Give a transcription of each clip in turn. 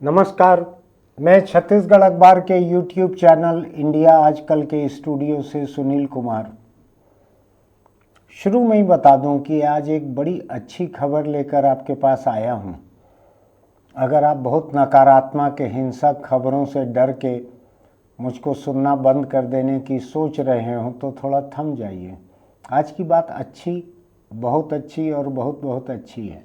नमस्कार। मैं छत्तीसगढ़ अखबार के यूट्यूब चैनल इंडिया आजकल के स्टूडियो से सुनील कुमार शुरू में ही बता दूं कि आज एक बड़ी अच्छी खबर लेकर आपके पास आया हूं। अगर आप बहुत नकारात्मक हिंसक खबरों से डर के मुझको सुनना बंद कर देने की सोच रहे हो तो थोड़ा थम जाइए। आज की बात अच्छी, बहुत अच्छी और बहुत बहुत अच्छी है।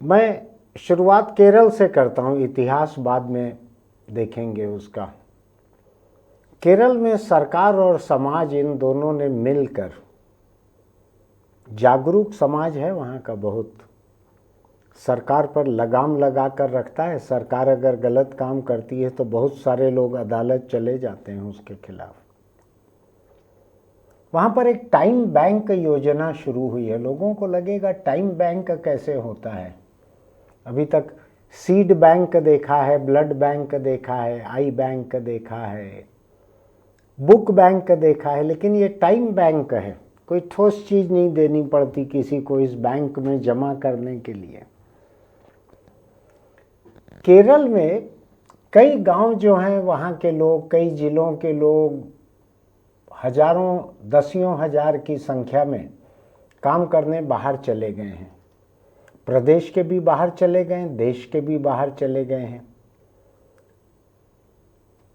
मैं शुरुआत केरल से करता हूँ, इतिहास बाद में देखेंगे उसका। केरल में सरकार और समाज इन दोनों ने मिलकर, जागरूक समाज है वहाँ का, बहुत सरकार पर लगाम लगा कर रखता है। सरकार अगर गलत काम करती है तो बहुत सारे लोग अदालत चले जाते हैं उसके खिलाफ। वहाँ पर एक टाइम बैंक योजना शुरू हुई है। लोगों को लगेगा टाइम बैंक कैसे होता है। अभी तक सीड बैंक देखा है, ब्लड बैंक देखा है, आई बैंक देखा है, बुक बैंक देखा है, लेकिन ये टाइम बैंक है। कोई ठोस चीज़ नहीं देनी पड़ती किसी को इस बैंक में जमा करने के लिए। केरल में कई गांव जो हैं, वहाँ के लोग, कई जिलों के लोग हजारों, दसियों हजार की संख्या में काम करने बाहर चले गए हैं। प्रदेश के भी बाहर चले गए, देश के भी बाहर चले गए हैं।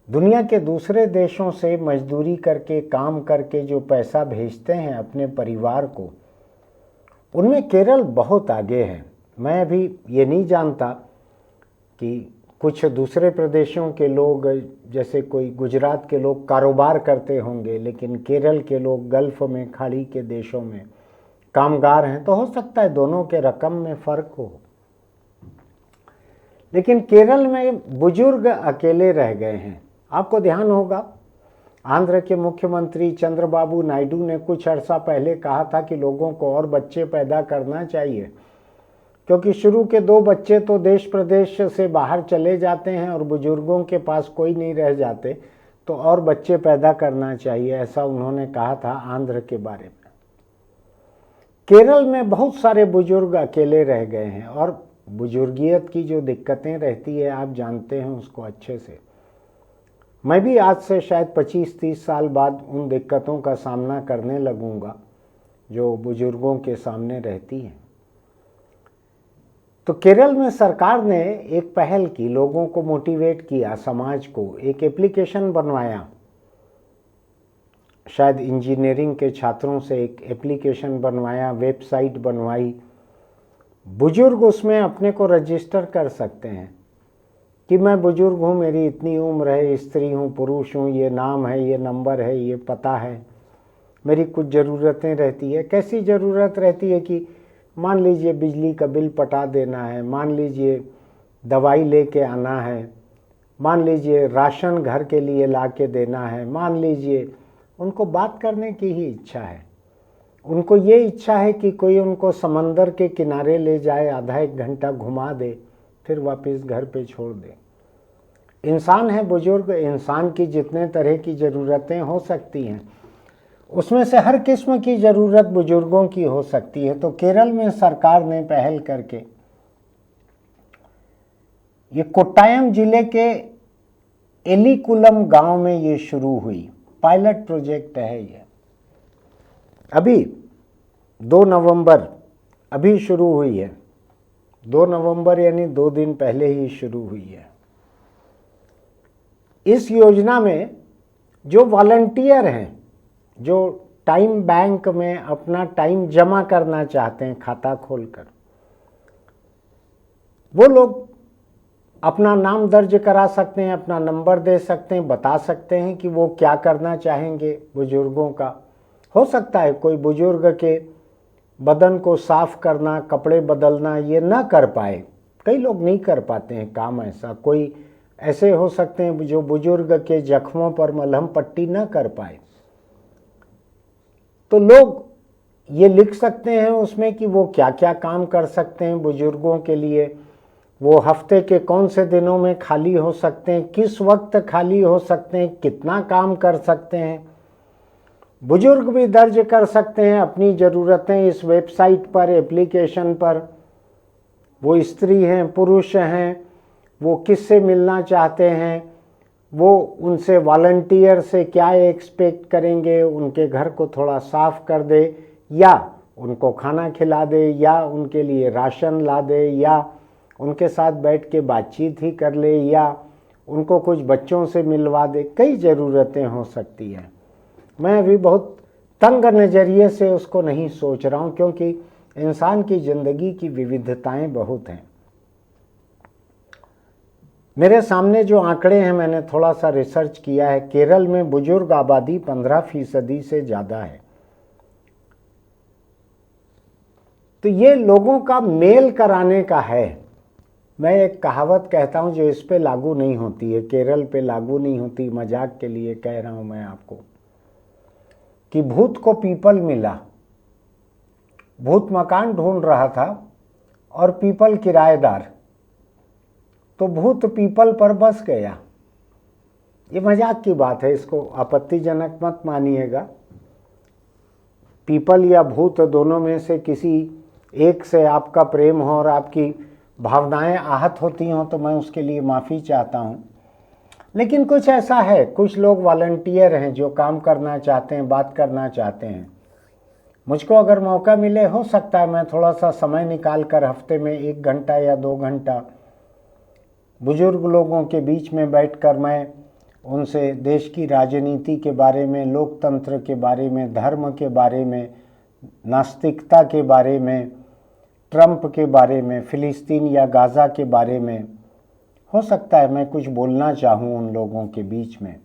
दुनिया के दूसरे देशों से मजदूरी करके, काम करके जो पैसा भेजते हैं अपने परिवार को, उनमें केरल बहुत आगे है। मैं अभी ये नहीं जानता कि कुछ दूसरे प्रदेशों के लोग, जैसे कोई गुजरात के लोग कारोबार करते होंगे, लेकिन केरल के लोग गल्फ में, खाड़ी के देशों में कामगार हैं, तो हो सकता है दोनों के रकम में फ़र्क हो। लेकिन केरल में बुजुर्ग अकेले रह गए हैं। आपको ध्यान होगा, आंध्र के मुख्यमंत्री चंद्रबाबू नायडू ने कुछ अर्सा पहले कहा था कि लोगों को और बच्चे पैदा करना चाहिए, क्योंकि शुरू के 2 बच्चे तो देश प्रदेश से बाहर चले जाते हैं और बुजुर्गों के पास कोई नहीं रह जाते, तो और बच्चे पैदा करना चाहिए, ऐसा उन्होंने कहा था आंध्र के बारे में। केरल में बहुत सारे बुजुर्ग अकेले रह गए हैं और बुजुर्गियत की जो दिक्कतें रहती है आप जानते हैं उसको अच्छे से। मैं भी आज से शायद 25-30 साल बाद उन दिक्कतों का सामना करने लगूंगा जो बुजुर्गों के सामने रहती हैं। तो केरल में सरकार ने एक पहल की, लोगों को मोटिवेट किया, समाज को एक एप्लीकेशन बनवाया। शायद इंजीनियरिंग के छात्रों से एक एप्लीकेशन बनवाया, वेबसाइट बनवाई। बुजुर्ग उसमें अपने को रजिस्टर कर सकते हैं कि मैं बुजुर्ग हूँ, मेरी इतनी उम्र है, स्त्री हूँ, पुरुष हूँ, ये नाम है, ये नंबर है, ये पता है, मेरी कुछ ज़रूरतें रहती है। कैसी ज़रूरत रहती है कि मान लीजिए बिजली का बिल पटा देना है, मान लीजिए दवाई लेके आना है, मान लीजिए राशन घर के लिए ला के देना है, मान लीजिए उनको बात करने की ही इच्छा है। उनको ये इच्छा है कि कोई उनको समंदर के किनारे ले जाए, आधा 1 घंटा घुमा दे, फिर वापस घर पे छोड़ दे। इंसान है बुजुर्ग, इंसान की जितने तरह की ज़रूरतें हो सकती हैं, उसमें से हर किस्म की ज़रूरत बुजुर्गों की हो सकती है। तो केरल में सरकार ने पहल करके, ये कोट्टायम जिले के एलिकुलम गांव में ये शुरू हुई, पायलट प्रोजेक्ट है ये। अभी 2 नवंबर अभी शुरू हुई है, 2 नवंबर यानी 2 दिन पहले ही शुरू हुई है। इस योजना में जो वॉलंटियर हैं, जो टाइम बैंक में अपना टाइम जमा करना चाहते हैं खाता खोलकर, वो लोग अपना नाम दर्ज करा सकते हैं, अपना नंबर दे सकते हैं, बता सकते हैं कि वो क्या करना चाहेंगे बुजुर्गों का। हो सकता है कोई बुजुर्ग के बदन को साफ करना, कपड़े बदलना ये ना कर पाए, कई लोग नहीं कर पाते हैं काम ऐसा। कोई ऐसे हो सकते हैं जो बुजुर्ग के जख्मों पर मलहम पट्टी ना कर पाए, तो लोग ये लिख सकते हैं उसमें कि वो क्या क्या काम कर सकते हैं बुजुर्गों के लिए, वो हफ्ते के कौन से दिनों में खाली हो सकते हैं, किस वक्त खाली हो सकते हैं, कितना काम कर सकते हैं। बुजुर्ग भी दर्ज कर सकते हैं अपनी ज़रूरतें इस वेबसाइट पर, एप्लीकेशन पर, वो स्त्री हैं, पुरुष हैं, वो किससे मिलना चाहते हैं, वो उनसे वॉलंटियर से क्या एक्सपेक्ट करेंगे, उनके घर को थोड़ा साफ कर दे या उनको खाना खिला दे या उनके लिए राशन ला दे या उनके साथ बैठ के बातचीत ही कर ले या उनको कुछ बच्चों से मिलवा दे। कई ज़रूरतें हो सकती हैं। मैं अभी बहुत तंग नज़रिए से उसको नहीं सोच रहा हूँ, क्योंकि इंसान की ज़िंदगी की विविधताएं बहुत हैं। मेरे सामने जो आंकड़े हैं, मैंने थोड़ा सा रिसर्च किया है। केरल में बुजुर्ग आबादी 15% से ज़्यादा है। तो ये लोगों का मेल कराने का है। मैं एक कहावत कहता हूँ जो इस पे लागू नहीं होती है, केरल पे लागू नहीं होती, मजाक के लिए कह रहा हूँ मैं आपको, कि भूत को पीपल मिला। भूत मकान ढूंढ रहा था और पीपल किराएदार, तो भूत पीपल पर बस गया। ये मजाक की बात है, इसको आपत्तिजनक मत मानिएगा। पीपल या भूत दोनों में से किसी एक से आपका प्रेम हो और आपकी भावनाएं आहत होती हों तो मैं उसके लिए माफ़ी चाहता हूं। लेकिन कुछ ऐसा है, कुछ लोग वॉलंटियर हैं जो काम करना चाहते हैं, बात करना चाहते हैं। मुझको अगर मौका मिले, हो सकता है मैं थोड़ा सा समय निकाल कर हफ्ते में 1 घंटा या 2 घंटा बुजुर्ग लोगों के बीच में बैठकर मैं उनसे देश की राजनीति के बारे में, लोकतंत्र के बारे में, धर्म के बारे में, नास्तिकता के बारे में, ट्रंप के बारे में, फ़िलिस्तीन या गाज़ा के बारे में, हो सकता है मैं कुछ बोलना चाहूँ उन लोगों के बीच में,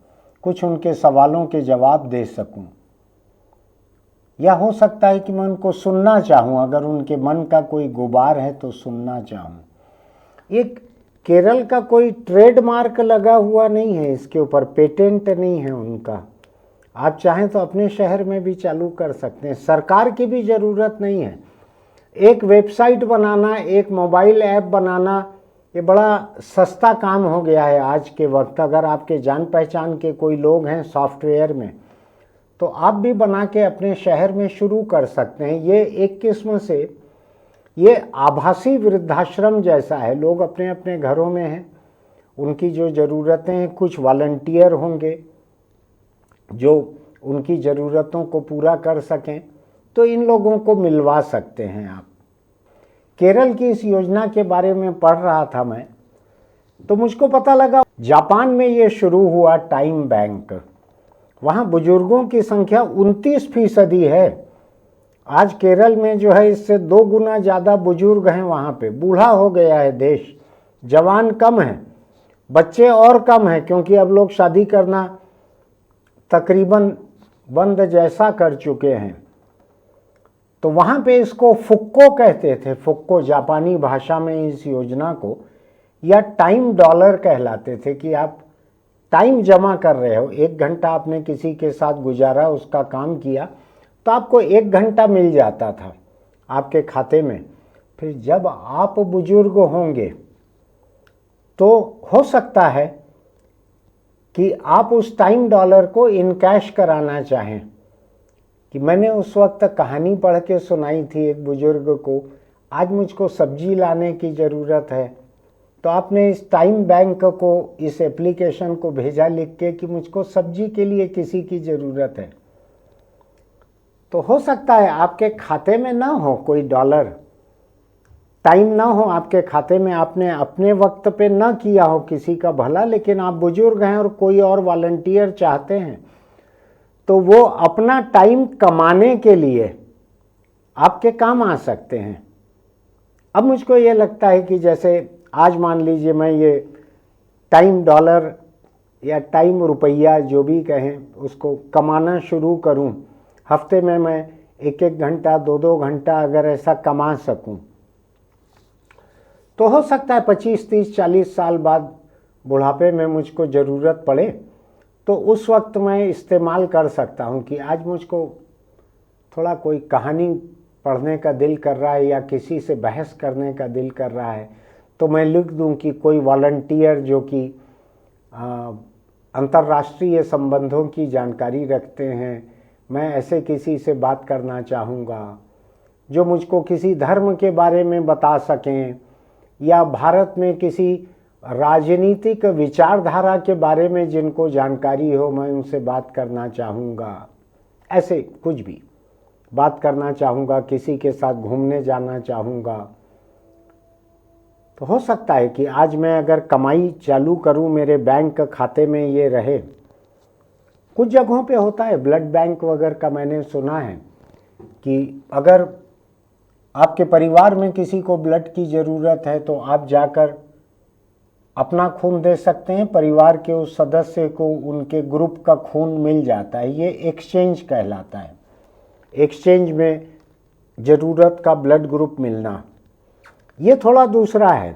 कुछ उनके सवालों के जवाब दे सकूं, या हो सकता है कि मैं उनको सुनना चाहूँ। अगर उनके मन का कोई गुबार है तो सुनना चाहूँ। एक केरल का कोई ट्रेडमार्क लगा हुआ नहीं है, इसके ऊपर पेटेंट नहीं है उनका। आप चाहें तो अपने शहर में भी चालू कर सकते हैं, सरकार की भी ज़रूरत नहीं है। एक वेबसाइट बनाना, एक मोबाइल ऐप बनाना, ये बड़ा सस्ता काम हो गया है आज के वक्त। अगर आपके जान पहचान के कोई लोग हैं सॉफ्टवेयर में, तो आप भी बना के अपने शहर में शुरू कर सकते हैं। ये एक किस्म से ये आभासी वृद्धाश्रम जैसा है। लोग अपने अपने घरों में हैं, उनकी जो ज़रूरतें हैं, कुछ वॉलंटियर होंगे जो उनकी ज़रूरतों को पूरा कर सकें, तो इन लोगों को मिलवा सकते हैं आप। केरल की इस योजना के बारे में पढ़ रहा था मैं, तो मुझको पता लगा जापान में ये शुरू हुआ टाइम बैंक। वहाँ बुजुर्गों की संख्या 29% है। आज केरल में जो है इससे 2 गुना ज़्यादा बुजुर्ग हैं। वहाँ पे बूढ़ा हो गया है देश, जवान कम है, बच्चे और कम हैं, क्योंकि अब लोग शादी करना तकरीबन बंद जैसा कर चुके हैं। तो वहाँ पे इसको फुक्को कहते थे, फुक्को जापानी भाषा में इस योजना को, या टाइम डॉलर कहलाते थे, कि आप टाइम जमा कर रहे हो। 1 घंटा आपने किसी के साथ गुजारा, उसका काम किया, तो आपको 1 घंटा मिल जाता था आपके खाते में। फिर जब आप बुजुर्ग होंगे तो हो सकता है कि आप उस टाइम डॉलर को इन कैश कराना चाहें। कि मैंने उस वक्त कहानी पढ़ के सुनाई थी एक बुजुर्ग को, आज मुझको सब्जी लाने की ज़रूरत है, तो आपने इस टाइम बैंक को, इस एप्लीकेशन को भेजा लिख के कि मुझको सब्जी के लिए किसी की ज़रूरत है। तो हो सकता है आपके खाते में ना हो कोई डॉलर, टाइम ना हो आपके खाते में, आपने अपने वक्त पे ना किया हो किसी का भला, लेकिन आप बुजुर्ग हैं और कोई और वॉलंटियर चाहते हैं, तो वो अपना टाइम कमाने के लिए आपके काम आ सकते हैं। अब मुझको ये लगता है कि जैसे आज मान लीजिए मैं ये टाइम डॉलर या टाइम रुपया जो भी कहें, उसको कमाना शुरू करूं, हफ्ते में मैं 1-1 घंटा 2-2 घंटा अगर ऐसा कमा सकूं, तो हो सकता है 25, 30, 40 साल बाद बुढ़ापे में मुझको ज़रूरत पड़े तो उस वक्त मैं इस्तेमाल कर सकता हूं। कि आज मुझको थोड़ा कोई कहानी पढ़ने का दिल कर रहा है या किसी से बहस करने का दिल कर रहा है, तो मैं लिख दूं कि कोई वॉलंटियर जो कि अंतर्राष्ट्रीय संबंधों की जानकारी रखते हैं, मैं ऐसे किसी से बात करना चाहूँगा जो मुझको किसी धर्म के बारे में बता सकें, या भारत में किसी राजनीतिक विचारधारा के बारे में जिनको जानकारी हो, मैं उनसे बात करना चाहूँगा। ऐसे कुछ भी बात करना चाहूँगा, किसी के साथ घूमने जाना चाहूँगा। तो हो सकता है कि आज मैं अगर कमाई चालू करूँ, मेरे बैंक खाते में ये रहे। कुछ जगहों पे होता है ब्लड बैंक वगैरह का, मैंने सुना है कि अगर आपके परिवार में किसी को ब्लड की ज़रूरत है तो आप जाकर अपना खून दे सकते हैं, परिवार के उस सदस्य को उनके ग्रुप का खून मिल जाता है। ये एक्सचेंज कहलाता है। एक्सचेंज में ज़रूरत का ब्लड ग्रुप मिलना, ये थोड़ा दूसरा है।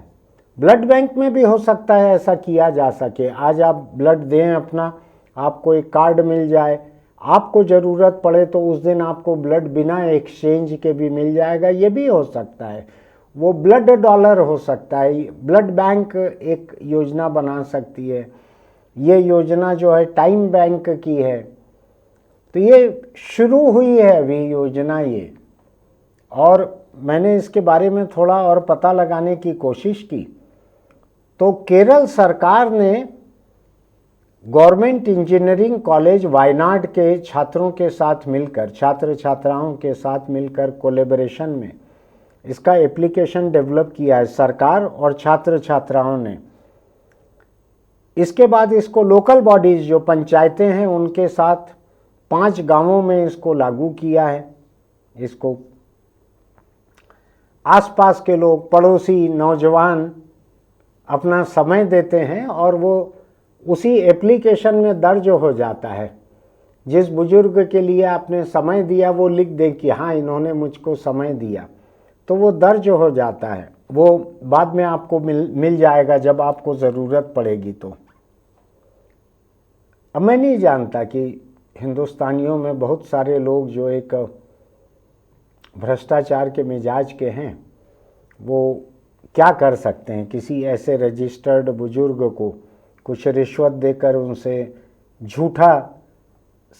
ब्लड बैंक में भी हो सकता है ऐसा किया जा सके। आज आप ब्लड दें अपना, आपको एक कार्ड मिल जाए, आपको ज़रूरत पड़े तो उस दिन आपको ब्लड बिना एक्सचेंज के भी मिल जाएगा, ये भी हो सकता है। वो ब्लड डॉलर हो सकता है। ब्लड बैंक एक योजना बना सकती है। ये योजना जो है टाइम बैंक की है, तो ये शुरू हुई है अभी योजना ये, और मैंने इसके बारे में थोड़ा और पता लगाने की कोशिश की। तो केरल सरकार ने गवर्नमेंट इंजीनियरिंग कॉलेज वायनाड के छात्रों के साथ मिलकर, छात्र छात्राओं के साथ मिलकर कोलैबोरेशन में इसका एप्लीकेशन डेवलप किया है, सरकार और छात्र छात्राओं ने। इसके बाद इसको लोकल बॉडीज़ जो पंचायतें हैं उनके साथ 5 गांवों में इसको लागू किया है। इसको आसपास के लोग, पड़ोसी, नौजवान अपना समय देते हैं और वो उसी एप्लीकेशन में दर्ज हो जाता है। जिस बुजुर्ग के लिए आपने समय दिया वो लिख दे कि हाँ इन्होंने मुझको समय दिया, तो वो दर्ज हो जाता है। वो बाद में आपको मिल जाएगा जब आपको ज़रूरत पड़ेगी। तो अब मैं नहीं जानता कि हिंदुस्तानियों में बहुत सारे लोग जो एक भ्रष्टाचार के मिजाज के हैं, वो क्या कर सकते हैं। किसी ऐसे रजिस्टर्ड बुजुर्ग को कुछ रिश्वत देकर उनसे झूठा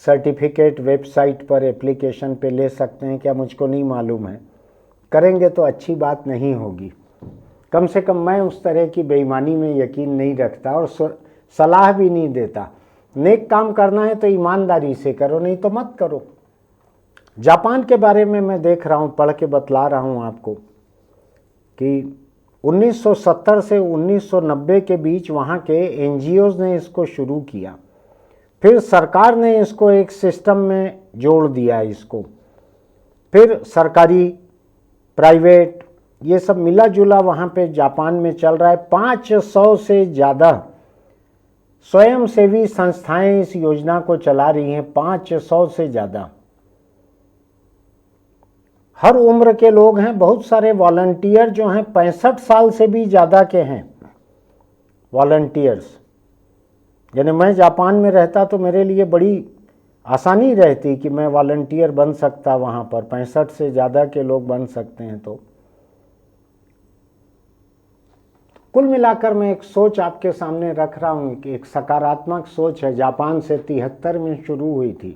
सर्टिफिकेट वेबसाइट पर, एप्लीकेशन पे ले सकते हैं क्या, मुझको नहीं मालूम है। करेंगे तो अच्छी बात नहीं होगी। कम से कम मैं उस तरह की बेईमानी में यकीन नहीं रखता और सलाह भी नहीं देता। नेक काम करना है तो ईमानदारी से करो, नहीं तो मत करो। जापान के बारे में मैं देख रहा हूँ, पढ़ के बतला रहा हूँ आपको कि 1970 से 1990 के बीच वहाँ के एनजीओज ने इसको शुरू किया। फिर सरकार ने इसको एक सिस्टम में जोड़ दिया इसको। फिर सरकारी, प्राइवेट, ये सब मिला जुला वहाँ पे जापान में चल रहा है। 500 से ज़्यादा स्वयंसेवी संस्थाएं इस योजना को चला रही हैं। 500 से ज़्यादा, हर उम्र के लोग हैं। बहुत सारे वॉलंटियर जो हैं 65 साल से भी ज़्यादा के हैं वॉलंटियर्स। यानी मैं जापान में रहता तो मेरे लिए बड़ी आसानी रहती कि मैं वॉलंटियर बन सकता वहाँ पर। 65 से ज़्यादा के लोग बन सकते हैं। तो कुल मिलाकर मैं एक सोच आपके सामने रख रहा हूँ कि एक सकारात्मक सोच है। जापान से 73 में शुरू हुई थी।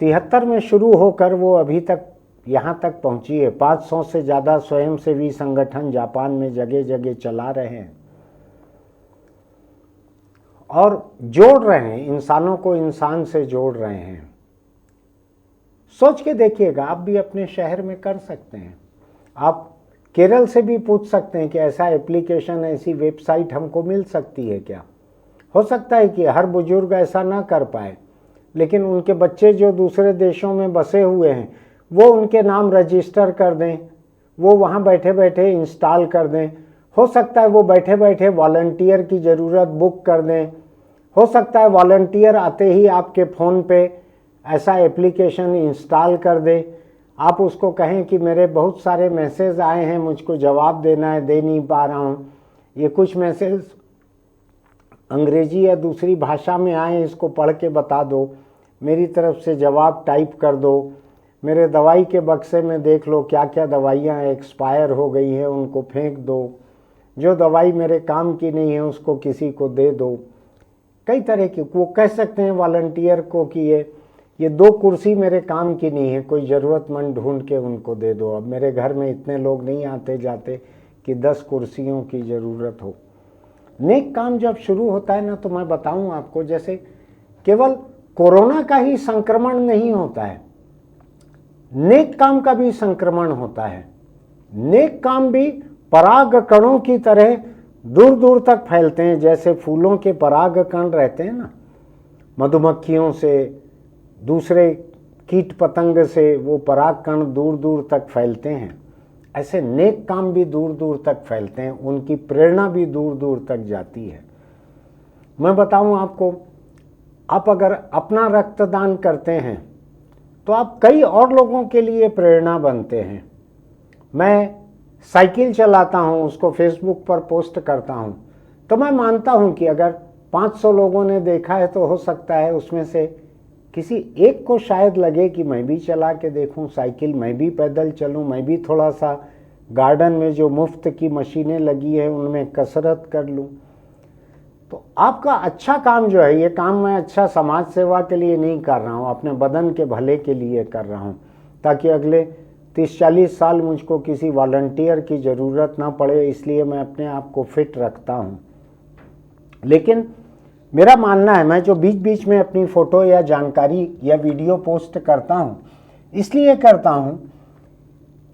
73 में शुरू होकर वो अभी तक यहाँ तक पहुँची है। 500 से ज़्यादा स्वयंसेवी संगठन जापान में जगह जगह चला रहे हैं और जोड़ रहे हैं, इंसानों को इंसान से जोड़ रहे हैं। सोच के देखिएगा, आप भी अपने शहर में कर सकते हैं। आप केरल से भी पूछ सकते हैं कि ऐसा एप्लीकेशन, ऐसी वेबसाइट हमको मिल सकती है क्या। हो सकता है कि हर बुजुर्ग ऐसा ना कर पाए, लेकिन उनके बच्चे जो दूसरे देशों में बसे हुए हैं वो उनके नाम रजिस्टर कर दें, वो वहाँ बैठे बैठे इंस्टॉल कर दें। हो सकता है वो बैठे बैठे वॉलंटियर की ज़रूरत बुक कर दें। हो सकता है वॉलंटियर आते ही आपके फ़ोन पे ऐसा एप्लीकेशन इंस्टॉल कर दे। आप उसको कहें कि मेरे बहुत सारे मैसेज आए हैं, मुझको जवाब देना है, दे नहीं पा रहा हूँ। ये कुछ मैसेज अंग्रेजी या दूसरी भाषा में आए, इसको पढ़ के बता दो, मेरी तरफ से जवाब टाइप कर दो। मेरे दवाई के बक्से में देख लो क्या क्या दवाइयाँ एक्सपायर हो गई हैं, उनको फेंक दो। जो दवाई मेरे काम की नहीं है उसको किसी को दे दो। कई तरह की वो कह सकते हैं वॉलंटियर को कि ये 2 कुर्सी मेरे काम की नहीं है, कोई ज़रूरतमंद ढूंढ के उनको दे दो। अब मेरे घर में इतने लोग नहीं आते जाते कि 10 कुर्सियों की ज़रूरत हो। नेक काम जब शुरू होता है ना, तो मैं बताऊं आपको, जैसे केवल कोरोना का ही संक्रमण नहीं होता है, नेक काम का भी संक्रमण होता है। नेक काम भी पराग कणों की तरह दूर दूर तक फैलते हैं। जैसे फूलों के पराग कण रहते हैं ना, मधुमक्खियों से, दूसरे कीट पतंग से वो पराग कण दूर दूर तक फैलते हैं, ऐसे नेक काम भी दूर दूर तक फैलते हैं, उनकी प्रेरणा भी दूर दूर तक जाती है। मैं बताऊं आपको, आप अगर अपना रक्तदान करते हैं तो आप कई और लोगों के लिए प्रेरणा बनते हैं। मैं साइकिल चलाता हूं, उसको फेसबुक पर पोस्ट करता हूं, तो मैं मानता हूं कि अगर 500 लोगों ने देखा है तो हो सकता है उसमें से किसी एक को शायद लगे कि मैं भी चला के देखूं साइकिल, मैं भी पैदल चलूं, मैं भी थोड़ा सा गार्डन में जो मुफ्त की मशीनें लगी है उनमें कसरत कर लूं। तो आपका अच्छा काम जो है, ये काम मैं अच्छा समाज सेवा के लिए नहीं कर रहा हूं, अपने बदन के भले के लिए कर रहा हूं, ताकि अगले 30-40 साल मुझको किसी वॉलंटियर की ज़रूरत ना पड़े, इसलिए मैं अपने आप को फिट रखता हूं। लेकिन मेरा मानना है, मैं जो बीच बीच में अपनी फ़ोटो या जानकारी या वीडियो पोस्ट करता हूँ, इसलिए करता हूँ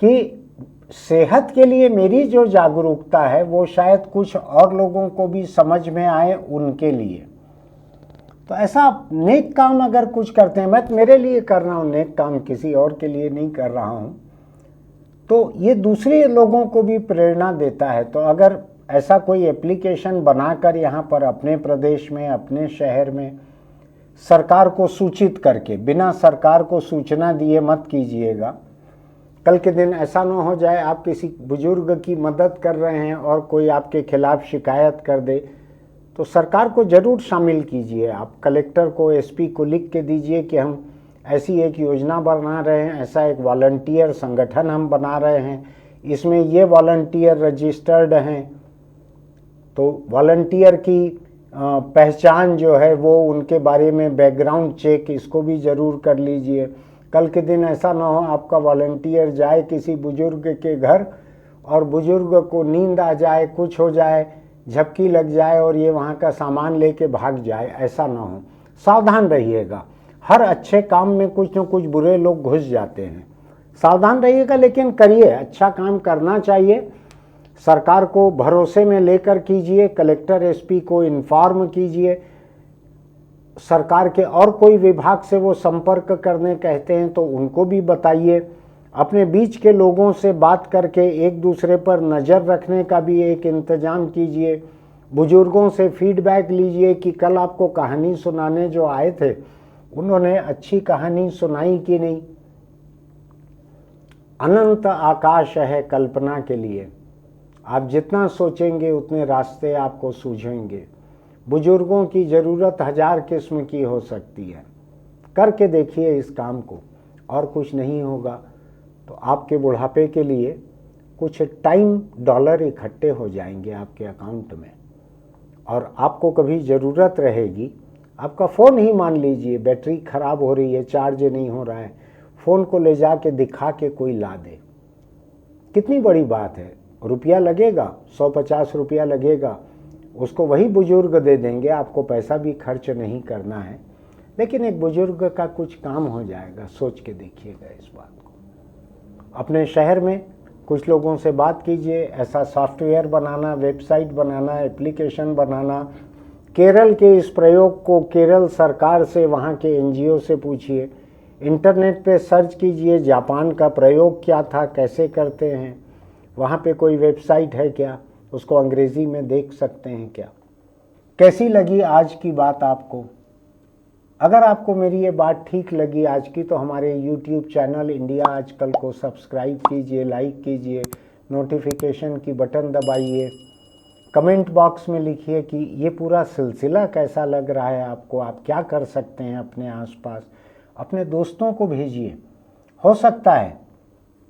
कि सेहत के लिए मेरी जो जागरूकता है वो शायद कुछ और लोगों को भी समझ में आए, उनके लिए। तो ऐसा नेक काम अगर कुछ करते हैं, मैं मेरे लिए कर रहा हूँ नेक काम, किसी और के लिए नहीं कर रहा हूँ, तो ये दूसरे लोगों को भी प्रेरणा देता है। तो अगर ऐसा कोई एप्लीकेशन बनाकर यहाँ पर अपने प्रदेश में, अपने शहर में सरकार को सूचित करके, बिना सरकार को सूचना दिए मत कीजिएगा। कल के दिन ऐसा ना हो जाए आप किसी बुजुर्ग की मदद कर रहे हैं और कोई आपके खिलाफ शिकायत कर दे, तो सरकार को ज़रूर शामिल कीजिए। आप कलेक्टर को, एसपी को लिख के दीजिए कि हम ऐसी एक योजना बना रहे हैं, ऐसा एक वॉलंटियर संगठन हम बना रहे हैं, इसमें ये वॉलंटियर रजिस्टर्ड हैं, तो वॉलंटियर की पहचान जो है वो, उनके बारे में बैकग्राउंड चेक, इसको भी ज़रूर कर लीजिए। कल के दिन ऐसा ना हो आपका वॉलंटियर जाए किसी बुजुर्ग के घर और बुजुर्ग को नींद आ जाए, कुछ हो जाए, झपकी लग जाए और ये वहाँ का सामान लेके भाग जाए, ऐसा ना हो। सावधान रहिएगा, हर अच्छे काम में कुछ न कुछ बुरे लोग घुस जाते हैं। सावधान रहिएगा, लेकिन करिए, अच्छा काम करना चाहिए। सरकार को भरोसे में लेकर कीजिए, कलेक्टर एसपी को इन्फॉर्म कीजिए। सरकार के और कोई विभाग से वो संपर्क करने कहते हैं तो उनको भी बताइए। अपने बीच के लोगों से बात करके एक दूसरे पर नज़र रखने का भी एक इंतजाम कीजिए। बुजुर्गों से फीडबैक लीजिए कि कल आपको कहानी सुनाने जो आए थे उन्होंने अच्छी कहानी सुनाई कि नहीं। अनंत आकाश है कल्पना के लिए, आप जितना सोचेंगे उतने रास्ते आपको सूझेंगे। बुजुर्गों की ज़रूरत 1000 किस्म की हो सकती है, करके देखिए इस काम को, और कुछ नहीं होगा तो आपके बुढ़ापे के लिए कुछ टाइम डॉलर इकट्ठे हो जाएंगे आपके अकाउंट में, और आपको कभी ज़रूरत रहेगी, आपका फ़ोन ही मान लीजिए बैटरी ख़राब हो रही है, चार्ज नहीं हो रहा है, फ़ोन को ले जा के दिखा के कोई ला दे, कितनी बड़ी बात है। रुपया लगेगा, 100-50 रुपया लगेगा, उसको वही बुजुर्ग दे देंगे, आपको पैसा भी खर्च नहीं करना है, लेकिन एक बुजुर्ग का कुछ काम हो जाएगा। सोच के देखिएगा इस बात को। अपने शहर में कुछ लोगों से बात कीजिए, ऐसा सॉफ्टवेयर बनाना, वेबसाइट बनाना, एप्लीकेशन बनाना। केरल के इस प्रयोग को केरल सरकार से, वहाँ के एनजीओ से पूछिए। इंटरनेट पे सर्च कीजिए जापान का प्रयोग क्या था, कैसे करते हैं, वहाँ पे कोई वेबसाइट है क्या, उसको अंग्रेज़ी में देख सकते हैं क्या। कैसी लगी आज की बात आपको? अगर आपको मेरी ये बात ठीक लगी आज की, तो हमारे YouTube चैनल इंडिया आजकल को सब्सक्राइब कीजिए, लाइक कीजिए, नोटिफिकेशन की बटन दबाइए, कमेंट बॉक्स में लिखिए कि ये पूरा सिलसिला कैसा लग रहा है आपको, आप क्या कर सकते हैं अपने आसपास। अपने दोस्तों को भेजिए। हो सकता है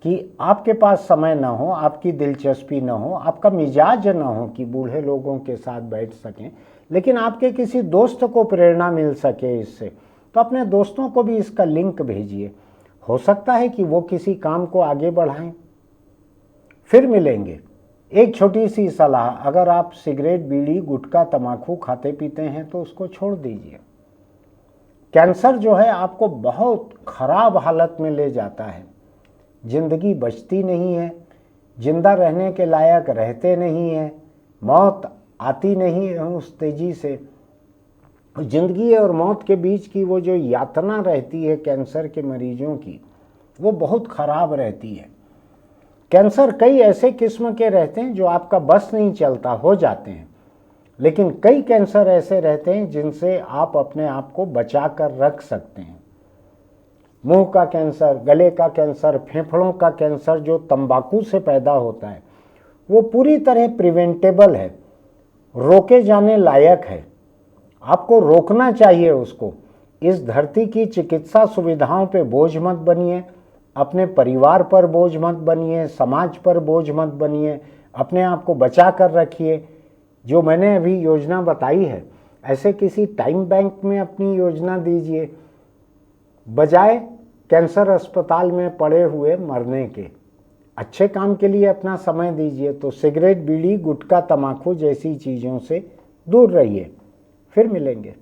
कि आपके पास समय ना हो, आपकी दिलचस्पी ना हो, आपका मिजाज ना हो कि बूढ़े लोगों के साथ बैठ सकें, लेकिन आपके किसी दोस्त को प्रेरणा मिल सके इससे, तो अपने दोस्तों को भी इसका लिंक भेजिए। हो सकता है कि वो किसी काम को आगे बढ़ाएं। फिर मिलेंगे एक छोटी सी सलाह, अगर आप सिगरेट, बीड़ी, गुटखा, तम्बाकू खाते पीते हैं तो उसको छोड़ दीजिए। कैंसर जो है आपको बहुत खराब हालत में ले जाता है, जिंदगी बचती नहीं है, जिंदा रहने के लायक रहते नहीं हैं, मौत आती नहीं है उस तेजी से। जिंदगी और मौत के बीच की वो जो यातना रहती है कैंसर के मरीजों की, वो बहुत खराब रहती है। कैंसर कई ऐसे किस्म के रहते हैं जो आपका बस नहीं चलता, हो जाते हैं, लेकिन कई कैंसर ऐसे रहते हैं जिनसे आप अपने आप को बचा कर रख सकते हैं। मुंह का कैंसर, गले का कैंसर, फेफड़ों का कैंसर जो तंबाकू से पैदा होता है, वो पूरी तरह प्रिवेंटेबल है, रोके जाने लायक है। आपको रोकना चाहिए उसको। इस धरती की चिकित्सा सुविधाओं पे बोझ मत बनिए, अपने परिवार पर बोझ मत बनिए, समाज पर बोझ मत बनिए, अपने आप को बचा कर रखिए। जो मैंने अभी योजना बताई है, ऐसे किसी टाइम बैंक में अपनी योजना दीजिए, बजाय कैंसर अस्पताल में पड़े हुए मरने के। अच्छे काम के लिए अपना समय दीजिए। तो सिगरेट, बीड़ी, गुटखा, तम्बाकू जैसी चीज़ों से दूर रहिए। फिर मिलेंगे।